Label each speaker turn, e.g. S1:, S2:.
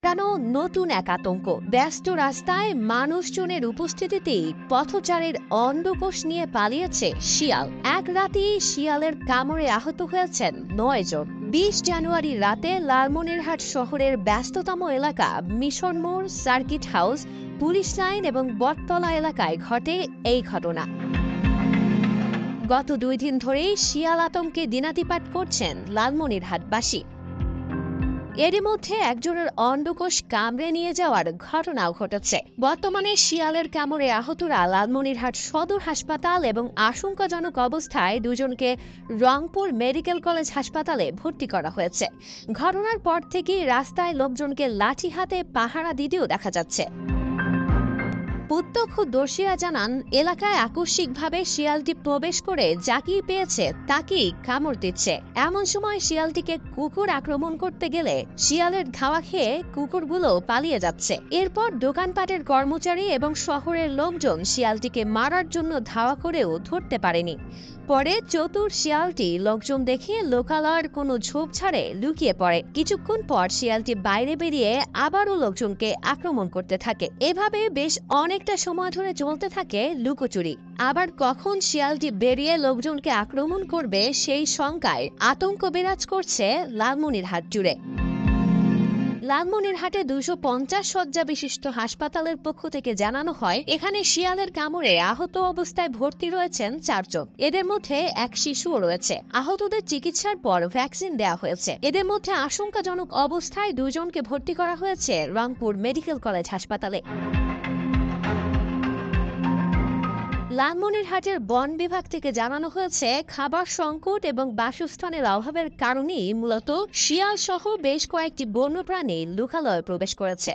S1: কেন নতুন এক আতঙ্ক? ব্যস্ত রাস্তায় মানুষজনের উপস্থিতিতেই পথচারীর অন্ডকোষ নিয়ে পালিয়েছে শিয়াল। এক রাতেই শিয়ালের কামড়ে আহত হয়েছেন ৯ জন। ২০ জানুয়ারি রাতে লালমনিরহাট শহরের ব্যস্ততম এলাকা মিশন মোড়, সার্কিট হাউস, পুলিশ লাইন এবং বটতলা এলাকায় ঘটে এই ঘটনা। গত ২ দিন ধরেই শিয়াল আতঙ্কে দিনাতিপাত করছেন লালমনিরহাটবাসী। এরই মধ্যে একজনের অন্ডকোষ কামড়ে নিয়ে যাওয়ার ঘটনাও ঘটেছে। বর্তমানে শিয়ালের কামড়ে আহতরা লালমনিরহাট সদর হাসপাতাল এবং আশঙ্কাজনক অবস্থায় দুজনকে রংপুর মেডিকেল কলেজ হাসপাতালে ভর্তি করা হয়েছে। ঘটনার পর থেকেই রাস্তায় লোকজনকে লাঠি হাতে পাহারা দিতেও দেখা যাচ্ছে। প্রত্যক্ষদর্শীরা জানান, এলাকায় আকস্মিকভাবে শিয়ালটি প্রবেশ করে যাকেই পেয়েছে তাকেই কামড় দিচ্ছে। এমন সময় শিয়ালটিকে কুকুর আক্রমণ করতে গেলে শিয়ালের ধাওয়া খেয়ে কুকুরগুলো পালিয়ে যাচ্ছে। এরপর দোকানপাটের কর্মচারী এবং শহরের লোকজন শিয়ালটিকে মারার জন্য ধাওয়া করেও ধরতে পারেনি। পরে চতুর শিয়ালটি লোকজন দেখে লোকালয়ের কোনো ঝোপ ঝাড়ে লুকিয়ে পড়ে। কিছুক্ষণ পর শিয়ালটি বাইরে বেরিয়ে আবারও লোকজনকে আক্রমণ করতে থাকে। এভাবে বেশ অনেকটা সময় ধরে চলতে থাকে লুকোচুরি। আবার কখন শিয়ালটি বেরিয়ে লোকজনকে আক্রমণ করবে সেই শঙ্কায় আতঙ্ক বিরাজ করছে লালমনিরহাট জুড়ে। লালমনিরহাটে ২৫০ শয্যা বিশিষ্ট হাসপাতালের পক্ষ থেকে জানানো হয়, এখানে শিয়ালের কামড়ে আহত অবস্থায় ভর্তি রয়েছেন ৪ জন। এদের মধ্যে এক শিশুও রয়েছে। আহতদের চিকিৎসার পর ভ্যাকসিন দেওয়া হয়েছে। এদের মধ্যে আশঙ্কাজনক অবস্থায় ২ জনকে ভর্তি করা হয়েছে রংপুর মেডিকেল কলেজ হাসপাতালে। লালমনিরহাটের বন বিভাগ থেকে জানানো হয়েছে, খাবার সংকট এবং বাসস্থানের অভাবের কারণেই মূলত শিয়াল সহ বেশ কয়েকটি বন্যপ্রাণী লোকালয়ে প্রবেশ করেছে।